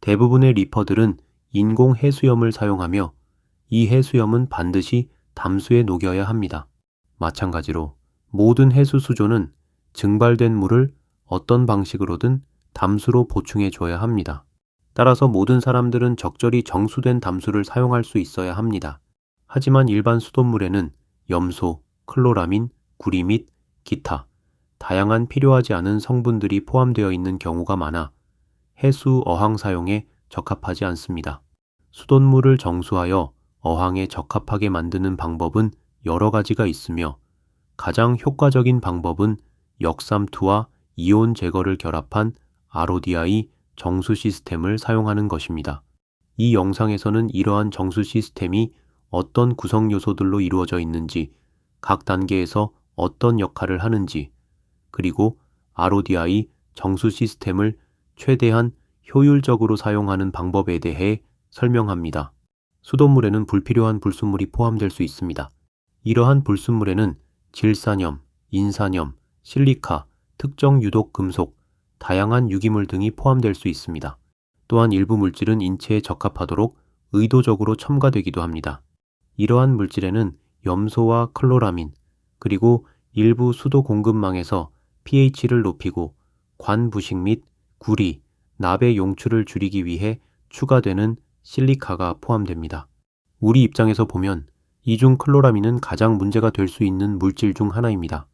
대부분의 리퍼들은 인공 해수염을 사용하며 이 해수염은 반드시 담수에 녹여야 합니다. 마찬가지로 모든 해수 수조는 증발된 물을 어떤 방식으로든 담수로 보충해 줘야 합니다. 따라서 모든 사람들은 적절히 정수된 담수를 사용할 수 있어야 합니다. 하지만 일반 수돗물에는 염소, 클로라민, 구리 및 기타 다양한 필요하지 않은 성분들이 포함되어 있는 경우가 많아 해수 어항 사용에 적합하지 않습니다. 수돗물을 정수하여 어항에 적합하게 만드는 방법은 여러 가지가 있으며 가장 효과적인 방법은 역삼투와 이온 제거를 결합한 RODI 정수 시스템을 사용하는 것입니다. 이 영상에서는 이러한 정수 시스템이 어떤 구성 요소들로 이루어져 있는지, 각 단계에서 어떤 역할을 하는지, 그리고 RODI 정수 시스템을 최대한 효율적으로 사용하는 방법에 대해 설명합니다. 수돗물에는 불필요한 불순물이 포함될 수 있습니다. 이러한 불순물에는 질산염, 인산염, 실리카, 특정 유독 금속, 다양한 유기물 등이 포함될 수 있습니다. 또한 일부 물질은 인체에 적합하도록 의도적으로 첨가되기도 합니다. 이러한 물질에는 염소와 클로라민, 그리고 일부 수도 공급망에서 pH를 높이고 관 부식 및 구리, 납의 용출을 줄이기 위해 추가되는 실리카가 포함됩니다. 우리 입장에서 보면 이중 클로라민은 가장 문제가 될 수 있는 물질 중 하나입니다.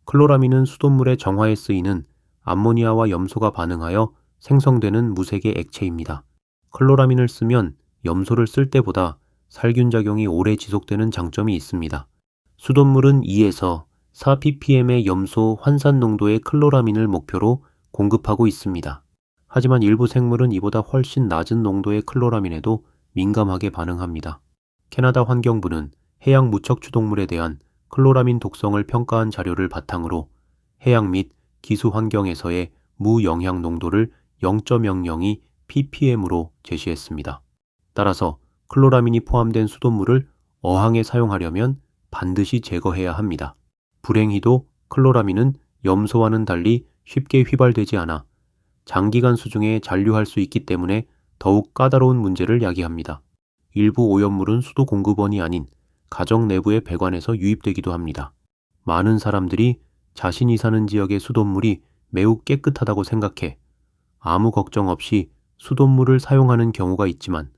클로라민은 수돗물의 정화에 쓰이는 암모니아와 염소가 반응하여 생성되는 무색의 액체입니다. 클로라민을 쓰면 염소를 쓸 때보다 살균작용이 오래 지속되는 장점이 있습니다. 수돗물은 2에서 4ppm의 염소 환산 농도의 클로라민을 목표로 공급하고 있습니다. 하지만 일부 생물은 이보다 훨씬 낮은 농도의 클로라민에도 민감하게 반응합니다. 캐나다 환경부는 해양 무척추동물에 대한 클로라민 독성을 평가한 자료를 바탕으로 해양 및 기수 환경에서의 무영향 농도를 0.002 ppm으로 제시했습니다. 따라서 클로라민이 포함된 수돗물을 어항에 사용하려면 반드시 제거해야 합니다. 불행히도 클로라민은 염소와는 달리 쉽게 휘발되지 않아 장기간 수중에 잔류할 수 있기 때문에 더욱 까다로운 문제를 야기합니다. 일부 오염물은 수도 공급원이 아닌 가정 내부의 배관에서 유입되기도 합니다. 많은 사람들이 자신이 사는 지역의 수돗물이 매우 깨끗하다고 생각해 아무 걱정 없이 수돗물을 사용하는 경우가 있지만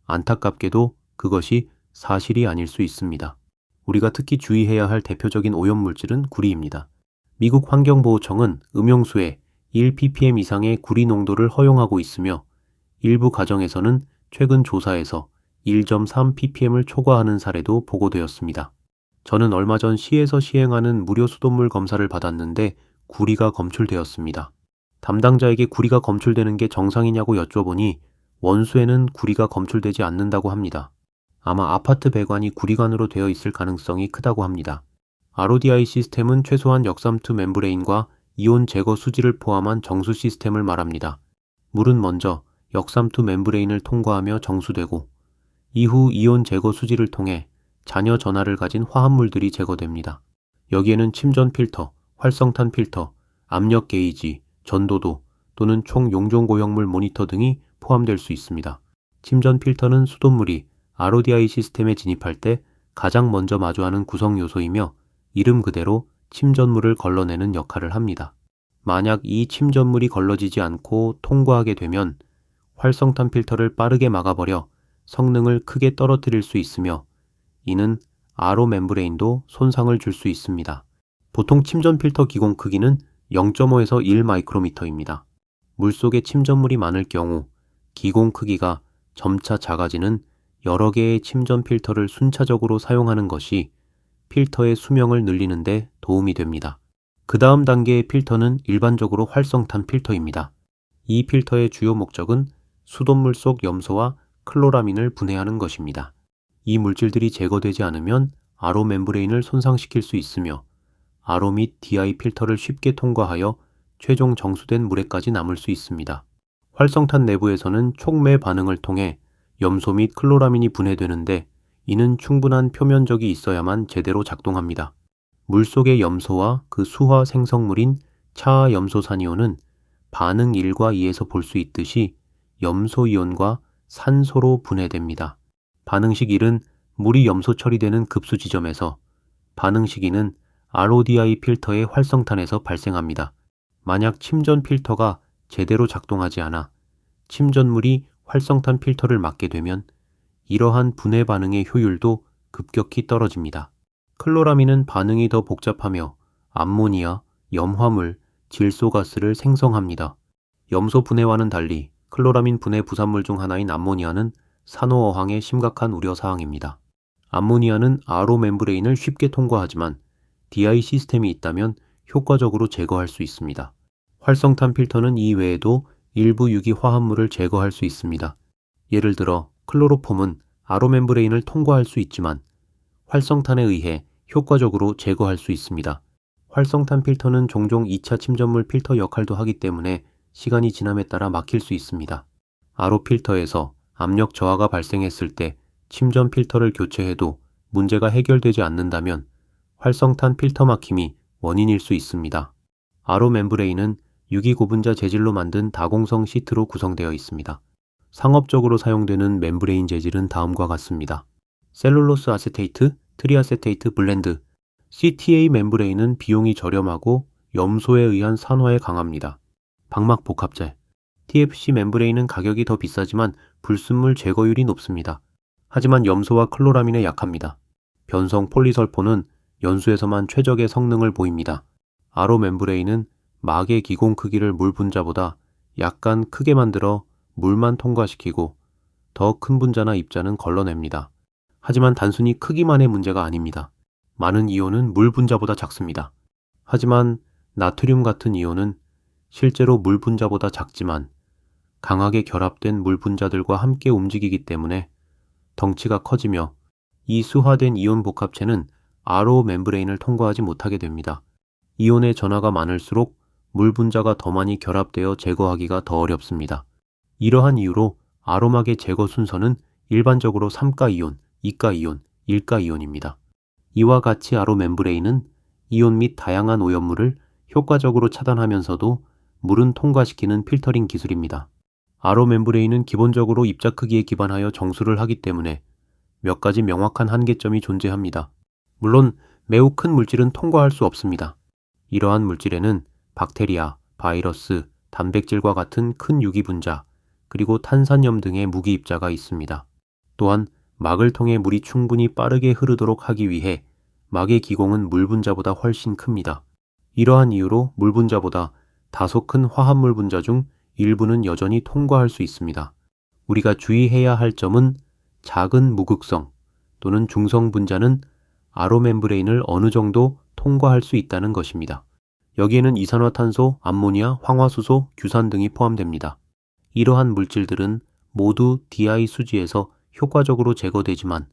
안타깝게도 그것이 사실이 아닐 수 있습니다. 우리가 특히 주의해야 할 대표적인 오염물질은 구리입니다. 미국 환경보호청은 음용수에 1ppm 이상의 구리 농도를 허용하고 있으며 일부 가정에서는 최근 조사에서 1.3ppm을 초과하는 사례도 보고되었습니다. 저는 얼마 전 시에서 시행하는 무료 수돗물 검사를 받았는데 구리가 검출되었습니다. 담당자에게 구리가 검출되는 게 정상이냐고 여쭤보니 원수에는 구리가 검출되지 않는다고 합니다. 아마 아파트 배관이 구리관으로 되어 있을 가능성이 크다고 합니다. RODI 시스템은 최소한 역삼투 멤브레인과 이온 제거 수지를 포함한 정수 시스템을 말합니다. 물은 먼저 역삼투 멤브레인을 통과하며 정수되고 이후 이온 제거 수지를 통해 잔여 전하를 가진 화합물들이 제거됩니다. 여기에는 침전 필터, 활성탄 필터, 압력 게이지, 전도도 또는 총 용존 고형물 모니터 등이 포함될 수 있습니다. 침전 필터는 수돗물이 RODI 시스템에 진입할 때 가장 먼저 마주하는 구성 요소이며 이름 그대로 침전물을 걸러내는 역할을 합니다. 만약 이 침전물이 걸러지지 않고 통과하게 되면 활성탄 필터를 빠르게 막아버려 성능을 크게 떨어뜨릴 수 있으며 이는 RO 멤브레인도 손상을 줄 수 있습니다. 보통 침전 필터 기공 크기는 0.5에서 1 마이크로미터입니다. 물속에 침전물이 많을 경우 기공 크기가 점차 작아지는 여러 개의 침전 필터를 순차적으로 사용하는 것이 필터의 수명을 늘리는 데 도움이 됩니다. 그 다음 단계의 필터는 일반적으로 활성탄 필터입니다. 이 필터의 주요 목적은 수돗물 속 염소와 클로라민을 분해하는 것입니다. 이 물질들이 제거되지 않으면 RO 멤브레인을 손상시킬 수 있으며 RO 및 DI 필터를 쉽게 통과하여 최종 정수된 물에까지 남을 수 있습니다. 활성탄 내부에서는 촉매 반응을 통해 염소 및 클로라민이 분해되는데 이는 충분한 표면적이 있어야만 제대로 작동합니다. 물속의 염소와 그 수화 생성물인 차화염소산이온은 반응 1과 2에서 볼 수 있듯이 염소이온과 산소로 분해됩니다. 반응식 1은 물이 염소 처리되는 급수 지점에서, 반응식 2는 RODI 필터의 활성탄에서 발생합니다. 만약 침전 필터가 제대로 작동하지 않아 침전물이 활성탄 필터를 막게 되면 이러한 분해 반응의 효율도 급격히 떨어집니다. 클로라민은 반응이 더 복잡하며 암모니아, 염화물, 질소가스를 생성합니다. 염소 분해와는 달리 클로라민 분해 부산물 중 하나인 암모니아는 산호어항의 심각한 우려사항입니다. 암모니아는 RO 멤브레인을 쉽게 통과하지만 DI 시스템이 있다면 효과적으로 제거할 수 있습니다. 활성탄 필터는 이 외에도 일부 유기 화합물을 제거할 수 있습니다. 예를 들어 클로로폼은 RO 멤브레인을 통과할 수 있지만 활성탄에 의해 효과적으로 제거할 수 있습니다. 활성탄 필터는 종종 2차 침전물 필터 역할도 하기 때문에 시간이 지남에 따라 막힐 수 있습니다. RO 필터에서 압력 저하가 발생했을 때 침전 필터를 교체해도 문제가 해결되지 않는다면 활성탄 필터 막힘이 원인일 수 있습니다. RO 멤브레인은 유기고분자 재질로 만든 다공성 시트로 구성되어 있습니다. 상업적으로 사용되는 멤브레인 재질은 다음과 같습니다. 셀룰로스 아세테이트, 트리아세테이트 블렌드. CTA 멤브레인은 비용이 저렴하고 염소에 의한 산화에 강합니다. 방막 복합재. TFC 멤브레인은 가격이 더 비싸지만 불순물 제거율이 높습니다. 하지만 염소와 클로라민에 약합니다. 변성 폴리설포는 연수에서만 최적의 성능을 보입니다. RO 멤브레인은 막의 기공 크기를 물 분자보다 약간 크게 만들어 물만 통과시키고 더 큰 분자나 입자는 걸러냅니다. 하지만 단순히 크기만의 문제가 아닙니다. 많은 이온은 물 분자보다 작습니다. 하지만 나트륨 같은 이온은 실제로 물 분자보다 작지만 강하게 결합된 물 분자들과 함께 움직이기 때문에 덩치가 커지며 이 수화된 이온 복합체는 RO 멤브레인을 통과하지 못하게 됩니다. 이온의 전하가 많을수록 물 분자가 더 많이 결합되어 제거하기가 더 어렵습니다. 이러한 이유로 RO막의 제거 순서는 일반적으로 3가 이온, 2가 이온, 1가 이온입니다. 이와 같이 RO 멤브레인은 이온 및 다양한 오염물을 효과적으로 차단하면서도 물은 통과시키는 필터링 기술입니다. RO 멤브레인은 기본적으로 입자 크기에 기반하여 정수를 하기 때문에 몇 가지 명확한 한계점이 존재합니다. 물론 매우 큰 물질은 통과할 수 없습니다. 이러한 물질에는 박테리아, 바이러스, 단백질과 같은 큰 유기 분자, 그리고 탄산염 등의 무기 입자가 있습니다. 또한 막을 통해 물이 충분히 빠르게 흐르도록 하기 위해 막의 기공은 물 분자보다 훨씬 큽니다. 이러한 이유로 물 분자보다 다소 큰 화합물 분자 중 일부는 여전히 통과할 수 있습니다. 우리가 주의해야 할 점은 작은 무극성 또는 중성 분자는 RO 멤브레인을 어느 정도 통과할 수 있다는 것입니다. 여기에는 이산화탄소, 암모니아, 황화수소, 규산 등이 포함됩니다. 이러한 물질들은 모두 DI 수지에서 효과적으로 제거되지만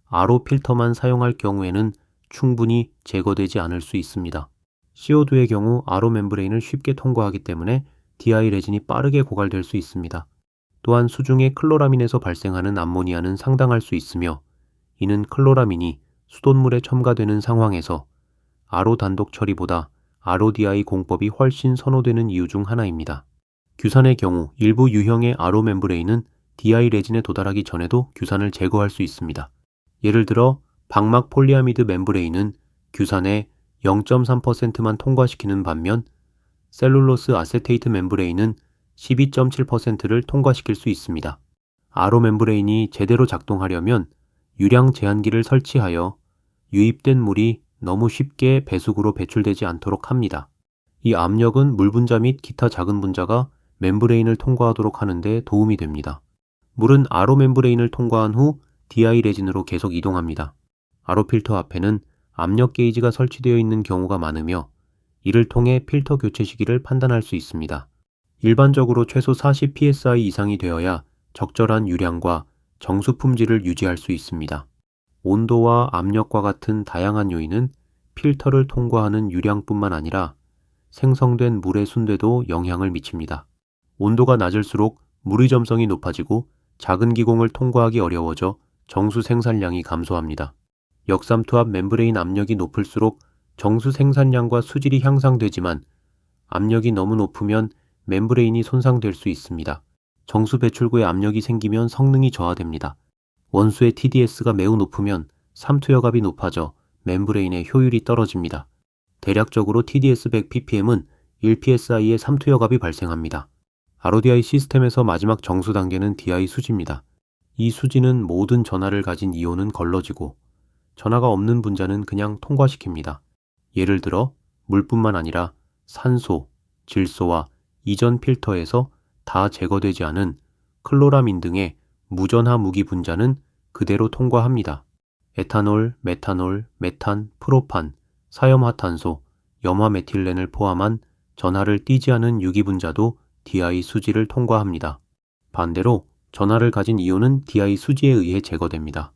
RO 필터만 사용할 경우에는 충분히 제거되지 않을 수 있습니다. CO2의 경우 RO 멤브레인을 쉽게 통과하기 때문에 DI 레진이 빠르게 고갈될 수 있습니다. 또한 수중의 클로라민에서 발생하는 암모니아는 상당할 수 있으며 이는 클로라민이 수돗물에 첨가되는 상황에서 RO 단독 처리보다 RODI 공법이 훨씬 선호되는 이유 중 하나입니다. 규산의 경우 일부 유형의 RO 멤브레인은 DI 레진에 도달하기 전에도 규산을 제거할 수 있습니다. 예를 들어 방막 폴리아미드 멤브레인은 규산의 0.3%만 통과시키는 반면 셀룰로스 아세테이트 멤브레인은 12.7%를 통과시킬 수 있습니다. RO 멤브레인이 제대로 작동하려면 유량 제한기를 설치하여 유입된 물이 너무 쉽게 배수구로 배출되지 않도록 합니다. 이 압력은 물 분자 및 기타 작은 분자가 멤브레인을 통과하도록 하는데 도움이 됩니다. 물은 RO 멤브레인을 통과한 후 DI 레진으로 계속 이동합니다. RO 필터 앞에는 압력 게이지가 설치되어 있는 경우가 많으며 이를 통해 필터 교체 시기를 판단할 수 있습니다. 일반적으로 최소 40 psi 이상이 되어야 적절한 유량과 정수 품질을 유지할 수 있습니다. 온도와 압력과 같은 다양한 요인은 필터를 통과하는 유량뿐만 아니라 생성된 물의 순도에도 영향을 미칩니다. 온도가 낮을수록 물의 점성이 높아지고 작은 기공을 통과하기 어려워져 정수 생산량이 감소합니다. 역삼투압 멤브레인 압력이 높을수록 정수 생산량과 수질이 향상되지만 압력이 너무 높으면 멤브레인이 손상될 수 있습니다. 정수 배출구에 압력이 생기면 성능이 저하됩니다. 원수의 TDS가 매우 높으면 삼투여갑이 높아져 멤브레인의 효율이 떨어집니다. 대략적으로 TDS 100ppm은 1psi의 삼투여갑이 발생합니다. RODI 시스템에서 마지막 정수 단계는 DI 수지입니다. 이 수지는 모든 전하를 가진 이온은 걸러지고 전하가 없는 분자는 그냥 통과시킵니다. 예를 들어 물뿐만 아니라 산소, 질소와 이전 필터에서 다 제거되지 않은 클로라민 등의 무전하 무기 분자는 그대로 통과합니다. 에탄올, 메탄올, 메탄, 프로판, 사염화탄소, 염화메틸렌을 포함한 전하를 띠지 않은 유기 분자도 DI 수지를 통과합니다. 반대로 전하를 가진 이온은 DI 수지에 의해 제거됩니다.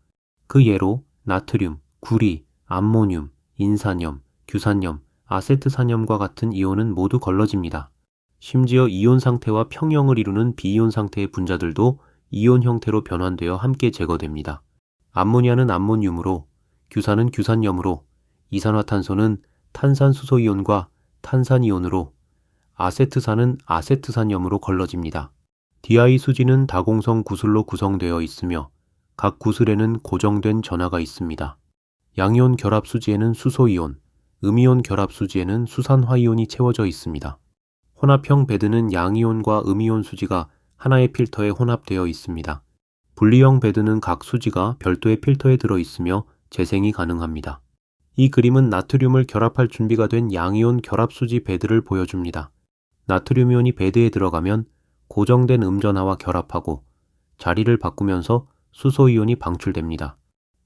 그 예로 나트륨, 구리, 암모늄, 인산염, 규산염, 아세트산염과 같은 이온은 모두 걸러집니다. 심지어 이온 상태와 평형을 이루는 비이온 상태의 분자들도 이온 형태로 변환되어 함께 제거됩니다. 암모니아는 암모늄으로, 규산은 규산염으로, 이산화탄소는 탄산수소이온과 탄산이온으로, 아세트산은 아세트산염으로 걸러집니다. DI 수지는 다공성 구슬로 구성되어 있으며 각 구슬에는 고정된 전하가 있습니다. 양이온 결합 수지에는 수소이온, 음이온 결합 수지에는 수산화이온이 채워져 있습니다. 혼합형 베드는 양이온과 음이온 수지가 하나의 필터에 혼합되어 있습니다. 분리형 베드는 각 수지가 별도의 필터에 들어있으며 재생이 가능합니다. 이 그림은 나트륨을 결합할 준비가 된 양이온 결합 수지 베드를 보여줍니다. 나트륨이온이 베드에 들어가면 고정된 음전하와 결합하고 자리를 바꾸면서 수소이온이 방출됩니다.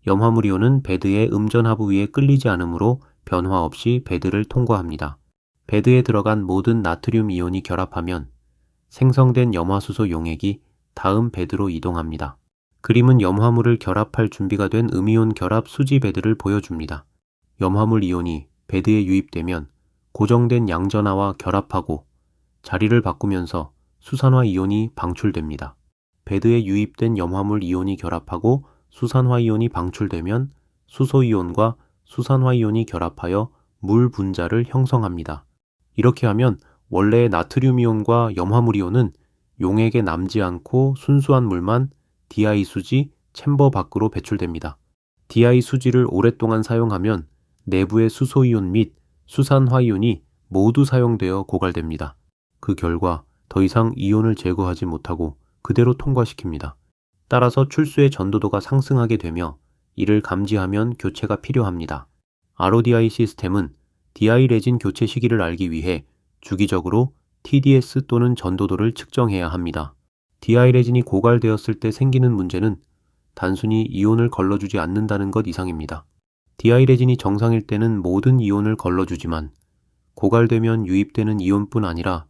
염화물이온은 베드의 음전하부 위에 끌리지 않으므로 변화 없이 베드를 통과합니다. 베드에 들어간 모든 나트륨 이온이 결합하면 생성된 염화수소 용액이 다음 베드로 이동합니다. 그림은 염화물을 결합할 준비가 된 음이온 결합 수지 베드를 보여줍니다. 염화물 이온이 베드에 유입되면 고정된 양전하와 결합하고 자리를 바꾸면서 수산화 이온이 방출됩니다. 베드에 유입된 염화물 이온이 결합하고 수산화 이온이 방출되면 수소 이온과 수산화 이온이 결합하여 물 분자를 형성합니다. 이렇게 하면 원래의 나트륨 이온과 염화물 이온은 용액에 남지 않고 순수한 물만 DI 수지 챔버 밖으로 배출됩니다. DI 수지를 오랫동안 사용하면 내부의 수소 이온 및 수산화 이온이 모두 사용되어 고갈됩니다. 그 결과 더 이상 이온을 제거하지 못하고 그대로 통과시킵니다. 따라서 출수의 전도도가 상승하게 되며 이를 감지하면 교체가 필요합니다. RODI 시스템은 DI 레진 교체 시기를 알기 위해 주기적으로 TDS 또는 전도도를 측정해야 합니다. DI 레진이 고갈되었을 때 생기는 문제는 단순히 이온을 걸러주지 않는다는 것 이상입니다. DI 레진이 정상일 때는 모든 이온을 걸러주지만 고갈되면 유입되는 이온뿐 아니라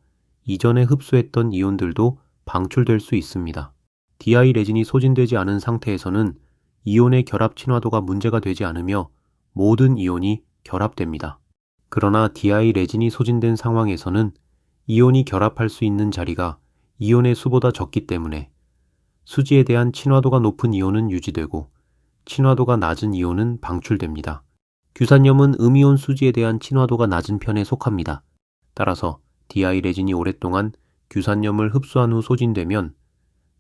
이전에 흡수했던 이온들도 방출될 수 있습니다. DI 레진이 소진되지 않은 상태에서는 이온의 결합 친화도가 문제가 되지 않으며 모든 이온이 결합됩니다. 그러나 DI 레진이 소진된 상황에서는 이온이 결합할 수 있는 자리가 이온의 수보다 적기 때문에 수지에 대한 친화도가 높은 이온은 유지되고 친화도가 낮은 이온은 방출됩니다. 규산염은 음이온 수지에 대한 친화도가 낮은 편에 속합니다. 따라서 DI 레진이 오랫동안 규산염을 흡수한 후 소진되면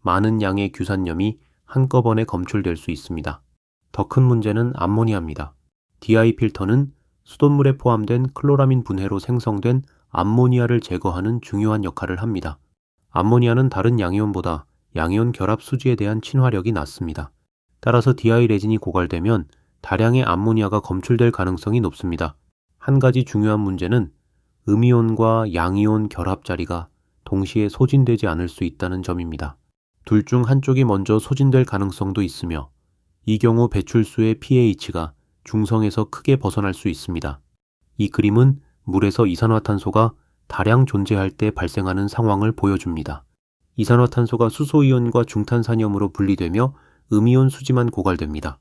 많은 양의 규산염이 한꺼번에 검출될 수 있습니다. 더 큰 문제는 암모니아입니다. DI 필터는 수돗물에 포함된 클로라민 분해로 생성된 암모니아를 제거하는 중요한 역할을 합니다. 암모니아는 다른 양이온보다 양이온 결합 수지에 대한 친화력이 낮습니다. 따라서 DI 레진이 고갈되면 다량의 암모니아가 검출될 가능성이 높습니다. 한 가지 중요한 문제는 음이온과 양이온 결합 자리가 동시에 소진되지 않을 수 있다는 점입니다. 둘 중 한쪽이 먼저 소진될 가능성도 있으며 이 경우 배출수의 pH가 중성에서 크게 벗어날 수 있습니다. 이 그림은 물에서 이산화탄소가 다량 존재할 때 발생하는 상황을 보여줍니다. 이산화탄소가 수소이온과 중탄산염으로 분리되며 음이온 수지만 고갈됩니다.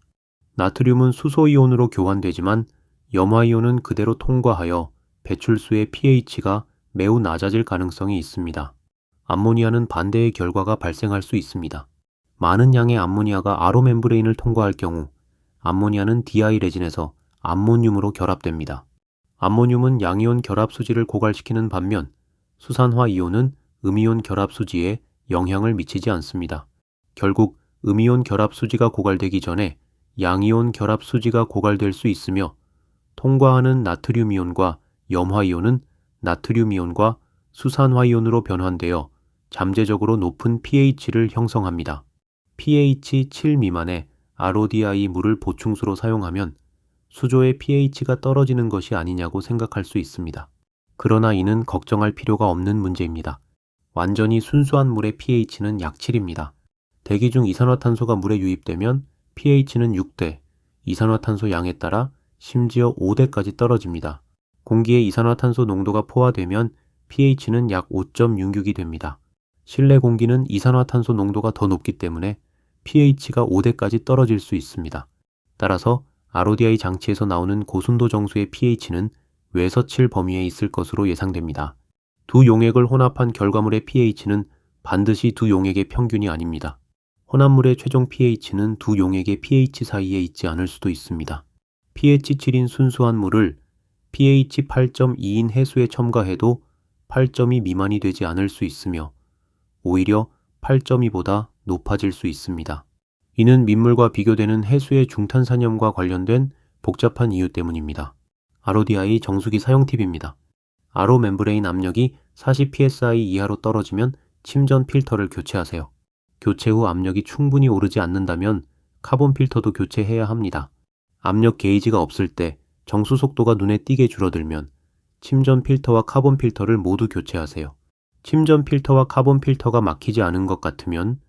나트륨은 수소이온으로 교환되지만 염화이온은 그대로 통과하여 배출수의 pH가 매우 낮아질 가능성이 있습니다. 암모니아는 반대의 결과가 발생할 수 있습니다. 많은 양의 암모니아가 RO 멤브레인을 통과할 경우 암모니아는 DI 레진에서 암모늄으로 결합됩니다. 암모늄은 양이온 결합 수지를 고갈시키는 반면 수산화 이온은 음이온 결합 수지에 영향을 미치지 않습니다. 결국 음이온 결합 수지가 고갈되기 전에 양이온 결합 수지가 고갈될 수 있으며 통과하는 나트륨이온과 염화이온은 나트륨이온과 수산화이온으로 변환되어 잠재적으로 높은 pH를 형성합니다. pH 7 미만의 RODI 물을 보충수로 사용하면 수조의 pH가 떨어지는 것이 아니냐고 생각할 수 있습니다. 그러나 이는 걱정할 필요가 없는 문제입니다. 완전히 순수한 물의 pH는 약 7입니다. 대기 중 이산화탄소가 물에 유입되면 pH는 6대, 이산화탄소 양에 따라 심지어 5대까지 떨어집니다. 공기에 이산화탄소 농도가 포화되면 pH는 약 5.66이 됩니다. 실내 공기는 이산화탄소 농도가 더 높기 때문에 pH가 5대까지 떨어질 수 있습니다. 따라서 RODI 장치에서 나오는 고순도 정수의 pH는 외서칠 범위에 있을 것으로 예상됩니다. 두 용액을 혼합한 결과물의 pH는 반드시 두 용액의 평균이 아닙니다. 혼합물의 최종 pH는 두 용액의 pH 사이에 있지 않을 수도 있습니다. pH 7인 순수한 물을 pH 8.2인 해수에 첨가해도 8.2 미만이 되지 않을 수 있으며 오히려 8.2보다 높아질 수 있습니다. 이는 민물과 비교되는 해수의 중탄산염과 관련된 복잡한 이유 때문입니다. RODI 정수기 사용 팁입니다. RO 멤브레인 압력이 40psi 이하로 떨어지면 침전 필터를 교체하세요. 교체 후 압력이 충분히 오르지 않는다면 카본 필터도 교체해야 합니다. 압력 게이지가 없을 때 정수 속도가 눈에 띄게 줄어들면 침전 필터와 카본 필터를 모두 교체하세요. 침전 필터와 카본 필터가 막히지 않은 것 같으면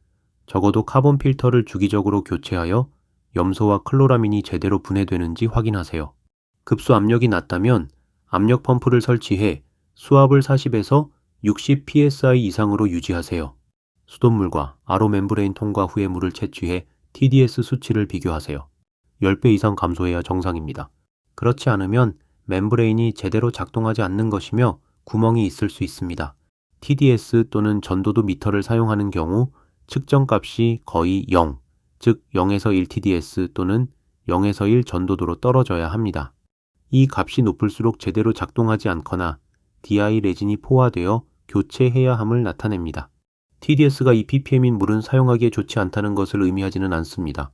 적어도 카본 필터를 주기적으로 교체하여 염소와 클로라민이 제대로 분해되는지 확인하세요. 급수 압력이 낮다면 압력 펌프를 설치해 수압을 40에서 60 psi 이상으로 유지하세요. 수돗물과 RO 멤브레인 통과 후에 물을 채취해 TDS 수치를 비교하세요. 10배 이상 감소해야 정상입니다. 그렇지 않으면 멤브레인이 제대로 작동하지 않는 것이며 구멍이 있을 수 있습니다. TDS 또는 전도도 미터를 사용하는 경우 측정값이 거의 0, 즉 0에서 1 TDS 또는 0에서 1 전도도로 떨어져야 합니다. 이 값이 높을수록 제대로 작동하지 않거나 DI 레진이 포화되어 교체해야 함을 나타냅니다. TDS가 2ppm인 물은 사용하기에 좋지 않다는 것을 의미하지는 않습니다.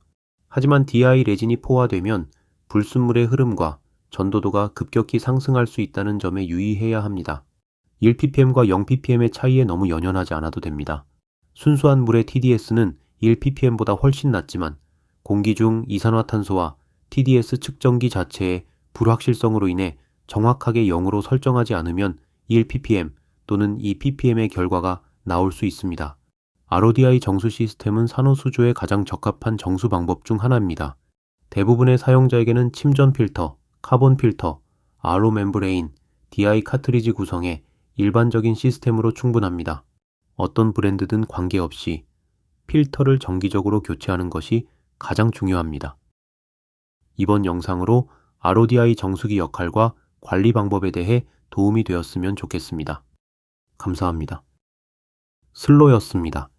하지만 DI 레진이 포화되면 불순물의 흐름과 전도도가 급격히 상승할 수 있다는 점에 유의해야 합니다. 1ppm과 0ppm의 차이에 너무 연연하지 않아도 됩니다. 순수한 물의 TDS는 1ppm보다 훨씬 낮지만 공기 중 이산화탄소와 TDS 측정기 자체의 불확실성으로 인해 정확하게 0으로 설정하지 않으면 1ppm 또는 2ppm의 결과가 나올 수 있습니다. RODI 정수 시스템은 산호수조에 가장 적합한 정수 방법 중 하나입니다. 대부분의 사용자에게는 침전 필터, 카본 필터, RO 멤브레인, DI 카트리지 구성의 일반적인 시스템으로 충분합니다. 어떤 브랜드든 관계없이 필터를 정기적으로 교체하는 것이 가장 중요합니다. 이번 영상으로 RODI 정수기 역할과 관리 방법에 대해 도움이 되었으면 좋겠습니다. 감사합니다. 슬로였습니다.